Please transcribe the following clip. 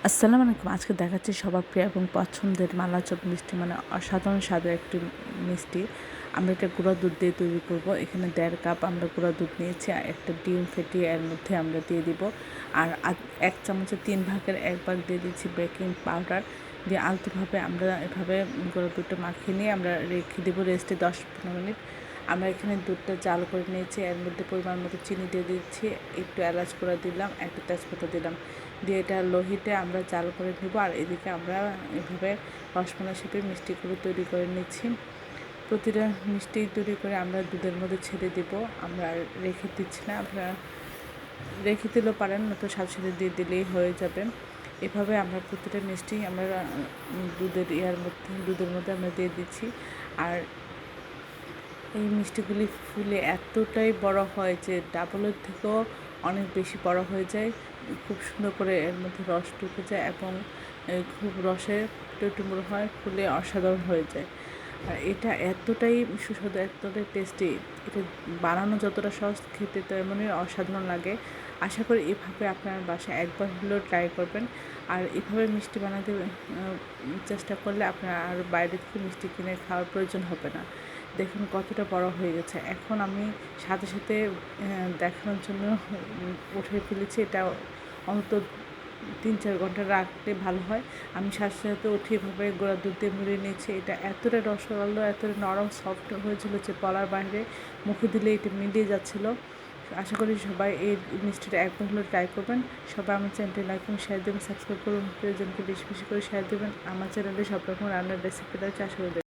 আসসালামু আলাইকুম। আজকে দেখাচ্ছি সবার প্রিয় এবং পছন্দের মালা চপ মিষ্টি, মানে অসাধারণ স্বাদের একটি মিষ্টি। আমরা এটা গুঁড়া দুধ দিয়ে তৈরি করব। এখানে 1.5 কাপ আমরা গুঁড়া দুধ নিয়েছি, আর একটা ডিম ফেটিয়ে এর মধ্যে আমরা দিয়ে দিব। আর 1 চামচের 3 ভাগের 1 ভাগ দিয়ে দিচ্ছি বেকিং পাউডার। দিয়ে আলতোভাবে আমরা এভাবে গুঁড়া দুধটা মাখিয়ে নিয়ে আমরা রেখে দেবো রেস্টে 10-15 মিনিট। আমরা এখানে দুধটা জাল করে নিয়েছি, এর মধ্যে পরিমাণ মতো চিনি দিয়ে দিচ্ছি, একটু এলাচ গুঁড়া দিলাম, একটা তেজপাতা দিলাম, দিয়ে এটা লোহিতে আমরা জাল করে নেব। আর এদিকে আমরা এভাবে রসমালাই শেপের মিষ্টিগুলো তৈরি করে নিচ্ছি। প্রতিটা মিষ্টি তৈরি করে আমরা দুধের মধ্যে ছেড়ে দেব। আমরা রেখে দিচ্ছি না, আপনারা রেখে দিলেও পারেন, নয়তো সাথে সাথে দিয়ে দিলেই হয়ে যাবে। এভাবে আমরা প্রতিটা মিষ্টি আমরা দুধের মধ্যে আমরা দিয়ে দিচ্ছি। আর এই মিষ্টিগুলি ফুলে এতটাই বড় হয় যে ডাবলের থেকেও অনেক বেশি বড় হয়ে যায়। খুব সুন্দর করে এর মধ্যে রস ঢুকে যায় এবং খুব রসে টইটুম্বুর হয়, ফুলে অসাধারণ হয়ে যায়। আর এটা এতটাই সুস্বাদু, এতটাই টেস্টি, এটা বানানো যতটা সহজ, খেতে তেমনই অসাধারণ লাগে। আশা করি এভাবে আপনার বাসায় একবার হলেও ট্রাই করবেন। আর এভাবে মিষ্টি বানাতে চেষ্টা করলে আপনার আর বাইরে থেকে মিষ্টি কিনে খাওয়ার প্রয়োজন হবে না। দেখুন কতটা বড় হয়ে গেছে। এখন আমি সাথে সাথে দেখানোর জন্য উঠিয়ে ফেলেছি। এটা অন্তত 3-4 ঘন্টা রাখলে ভালো হয়। আমি সাথে সাথে উঠিয়ে এভাবে গুঁড়া দুধ দিয়ে মুড়িয়ে নিয়েছি। এটা এতটা রসগোল্লা, এতটা নরম সফট হয়েছিল যে বলার বাইরে, মুখে দিলে এটা মিলিয়ে যাচ্ছিল। আশা করি সবাই এই মিষ্টিটা একবার হলেও ট্রাই করবেন। সবাই আমার চ্যানেলটি লাইক করুন, শেয়ার দেবেন, সাবস্ক্রাইব করুন, প্রিয়জনকে বেশি বেশি করে শেয়ার দেবেন। আমার চ্যানেলে সব রকম রান্নার রেসিপি রয়েছে, আশা করি